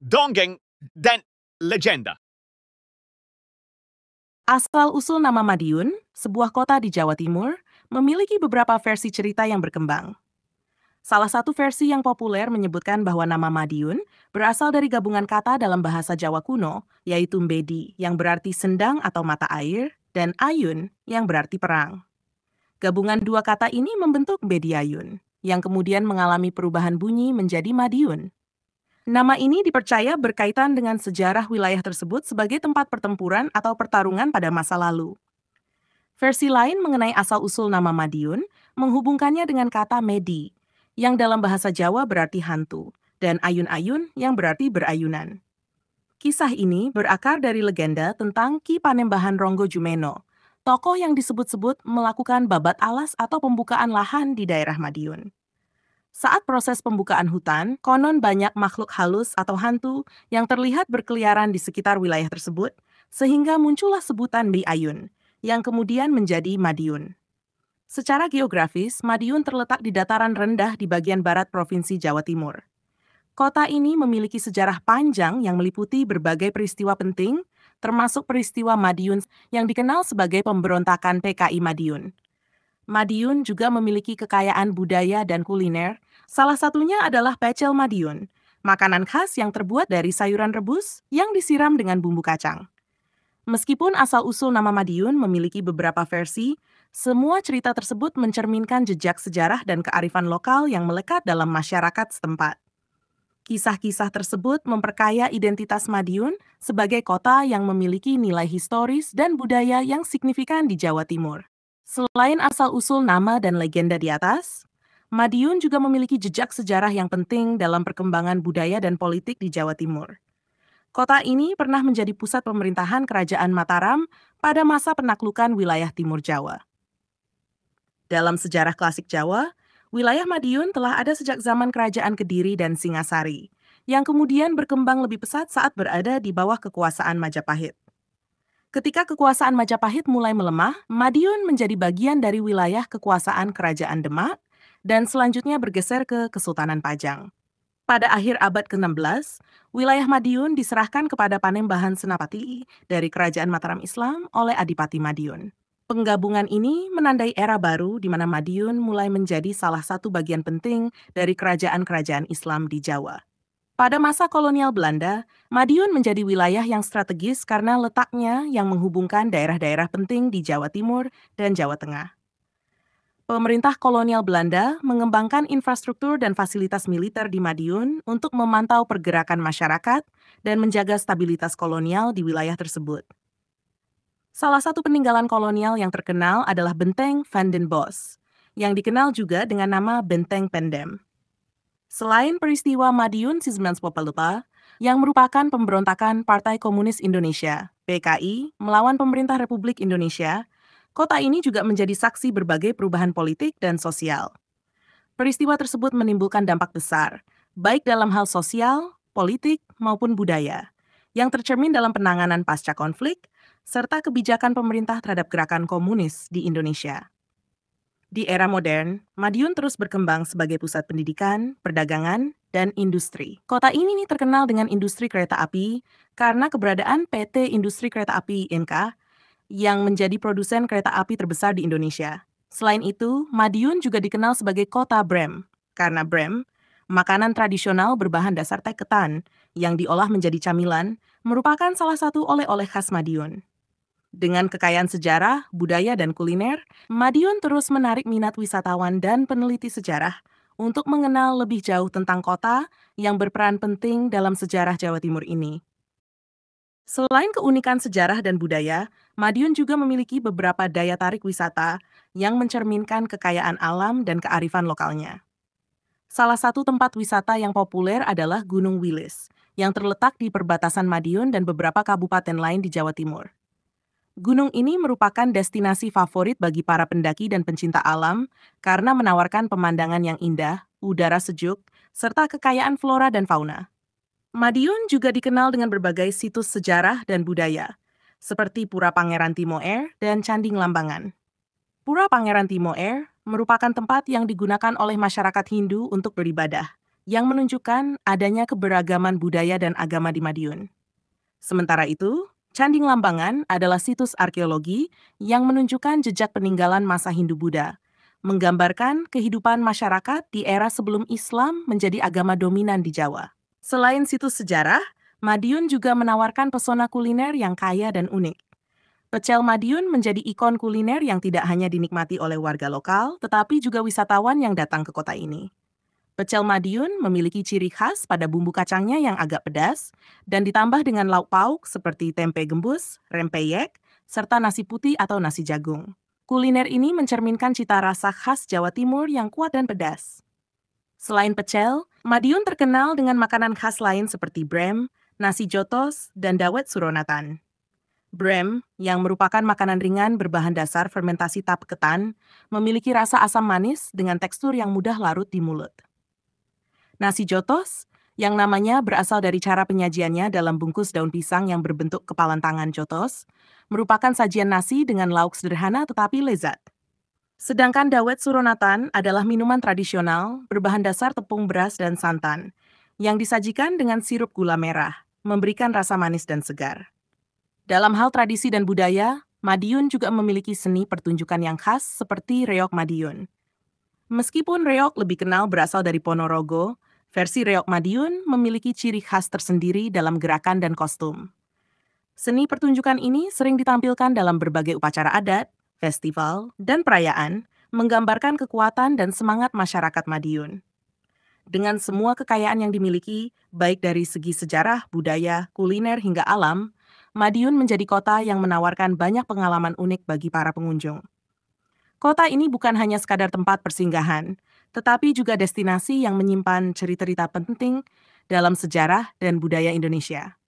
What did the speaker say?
dongeng, dan legenda. Asal-usul nama Madiun, sebuah kota di Jawa Timur, memiliki beberapa versi cerita yang berkembang. Salah satu versi yang populer menyebutkan bahwa nama Madiun berasal dari gabungan kata dalam bahasa Jawa kuno, yaitu mbedi yang berarti sendang atau mata air, dan ayun yang berarti perang. Gabungan dua kata ini membentuk Bediayun, yang kemudian mengalami perubahan bunyi menjadi Madiun. Nama ini dipercaya berkaitan dengan sejarah wilayah tersebut sebagai tempat pertempuran atau pertarungan pada masa lalu. Versi lain mengenai asal-usul nama Madiun menghubungkannya dengan kata Medi, yang dalam bahasa Jawa berarti hantu, dan ayun-ayun yang berarti berayunan. Kisah ini berakar dari legenda tentang Ki Panembahan Ronggo Jumeno, tokoh yang disebut-sebut melakukan babat alas atau pembukaan lahan di daerah Madiun. Saat proses pembukaan hutan, konon banyak makhluk halus atau hantu yang terlihat berkeliaran di sekitar wilayah tersebut, sehingga muncullah sebutan Biayun, yang kemudian menjadi Madiun. Secara geografis, Madiun terletak di dataran rendah di bagian barat Provinsi Jawa Timur. Kota ini memiliki sejarah panjang yang meliputi berbagai peristiwa penting, termasuk peristiwa Madiun yang dikenal sebagai pemberontakan PKI Madiun. Madiun juga memiliki kekayaan budaya dan kuliner, salah satunya adalah pecel Madiun, makanan khas yang terbuat dari sayuran rebus yang disiram dengan bumbu kacang. Meskipun asal-usul nama Madiun memiliki beberapa versi, semua cerita tersebut mencerminkan jejak sejarah dan kearifan lokal yang melekat dalam masyarakat setempat. Kisah-kisah tersebut memperkaya identitas Madiun sebagai kota yang memiliki nilai historis dan budaya yang signifikan di Jawa Timur. Selain asal-usul nama dan legenda di atas, Madiun juga memiliki jejak sejarah yang penting dalam perkembangan budaya dan politik di Jawa Timur. Kota ini pernah menjadi pusat pemerintahan Kerajaan Mataram pada masa penaklukan wilayah Timur Jawa. Dalam sejarah klasik Jawa, wilayah Madiun telah ada sejak zaman Kerajaan Kediri dan Singasari, yang kemudian berkembang lebih pesat saat berada di bawah kekuasaan Majapahit. Ketika kekuasaan Majapahit mulai melemah, Madiun menjadi bagian dari wilayah kekuasaan Kerajaan Demak dan selanjutnya bergeser ke Kesultanan Pajang. Pada akhir abad ke-16, wilayah Madiun diserahkan kepada Panembahan Senapati dari Kerajaan Mataram Islam oleh Adipati Madiun. Penggabungan ini menandai era baru di mana Madiun mulai menjadi salah satu bagian penting dari kerajaan-kerajaan Islam di Jawa. Pada masa kolonial Belanda, Madiun menjadi wilayah yang strategis karena letaknya yang menghubungkan daerah-daerah penting di Jawa Timur dan Jawa Tengah. Pemerintah kolonial Belanda mengembangkan infrastruktur dan fasilitas militer di Madiun untuk memantau pergerakan masyarakat dan menjaga stabilitas kolonial di wilayah tersebut. Salah satu peninggalan kolonial yang terkenal adalah Benteng Van den Bosch, yang dikenal juga dengan nama Benteng Pendem. Selain peristiwa Madiun 1945, yang merupakan pemberontakan Partai Komunis Indonesia, PKI, melawan pemerintah Republik Indonesia, kota ini juga menjadi saksi berbagai perubahan politik dan sosial. Peristiwa tersebut menimbulkan dampak besar, baik dalam hal sosial, politik, maupun budaya, yang tercermin dalam penanganan pasca konflik, serta kebijakan pemerintah terhadap gerakan komunis di Indonesia. Di era modern, Madiun terus berkembang sebagai pusat pendidikan, perdagangan, dan industri. Kota ini terkenal dengan industri kereta api karena keberadaan PT Industri Kereta Api Inka yang menjadi produsen kereta api terbesar di Indonesia. Selain itu, Madiun juga dikenal sebagai kota brem, karena brem, makanan tradisional berbahan dasar teh ketan yang diolah menjadi camilan, merupakan salah satu oleh-oleh khas Madiun. Dengan kekayaan sejarah, budaya, dan kuliner, Madiun terus menarik minat wisatawan dan peneliti sejarah untuk mengenal lebih jauh tentang kota yang berperan penting dalam sejarah Jawa Timur ini. Selain keunikan sejarah dan budaya, Madiun juga memiliki beberapa daya tarik wisata yang mencerminkan kekayaan alam dan kearifan lokalnya. Salah satu tempat wisata yang populer adalah Gunung Wilis, yang terletak di perbatasan Madiun dan beberapa kabupaten lain di Jawa Timur. Gunung ini merupakan destinasi favorit bagi para pendaki dan pencinta alam karena menawarkan pemandangan yang indah, udara sejuk, serta kekayaan flora dan fauna. Madiun juga dikenal dengan berbagai situs sejarah dan budaya, seperti Pura Pangeran Timoer dan Candi Nglambangan. Pura Pangeran Timoer merupakan tempat yang digunakan oleh masyarakat Hindu untuk beribadah, yang menunjukkan adanya keberagaman budaya dan agama di Madiun. Sementara itu, Candi Lambangan adalah situs arkeologi yang menunjukkan jejak peninggalan masa Hindu-Buddha, menggambarkan kehidupan masyarakat di era sebelum Islam menjadi agama dominan di Jawa. Selain situs sejarah, Madiun juga menawarkan pesona kuliner yang kaya dan unik. Pecel Madiun menjadi ikon kuliner yang tidak hanya dinikmati oleh warga lokal, tetapi juga wisatawan yang datang ke kota ini. Pecel Madiun memiliki ciri khas pada bumbu kacangnya yang agak pedas dan ditambah dengan lauk pauk seperti tempe gembus, rempeyek, serta nasi putih atau nasi jagung. Kuliner ini mencerminkan cita rasa khas Jawa Timur yang kuat dan pedas. Selain pecel, Madiun terkenal dengan makanan khas lain seperti brem, nasi jotos, dan dawet suronatan. Brem, yang merupakan makanan ringan berbahan dasar fermentasi tape ketan, memiliki rasa asam manis dengan tekstur yang mudah larut di mulut. Nasi jotos, yang namanya berasal dari cara penyajiannya dalam bungkus daun pisang yang berbentuk kepalan tangan jotos, merupakan sajian nasi dengan lauk sederhana tetapi lezat. Sedangkan dawet suronatan adalah minuman tradisional berbahan dasar tepung beras dan santan, yang disajikan dengan sirup gula merah, memberikan rasa manis dan segar. Dalam hal tradisi dan budaya, Madiun juga memiliki seni pertunjukan yang khas seperti reog Madiun. Meskipun reog lebih kenal berasal dari Ponorogo, versi reog Madiun memiliki ciri khas tersendiri dalam gerakan dan kostum. Seni pertunjukan ini sering ditampilkan dalam berbagai upacara adat, festival, dan perayaan, menggambarkan kekuatan dan semangat masyarakat Madiun. Dengan semua kekayaan yang dimiliki, baik dari segi sejarah, budaya, kuliner, hingga alam, Madiun menjadi kota yang menawarkan banyak pengalaman unik bagi para pengunjung. Kota ini bukan hanya sekadar tempat persinggahan, tetapi juga destinasi yang menyimpan cerita-cerita penting dalam sejarah dan budaya Indonesia.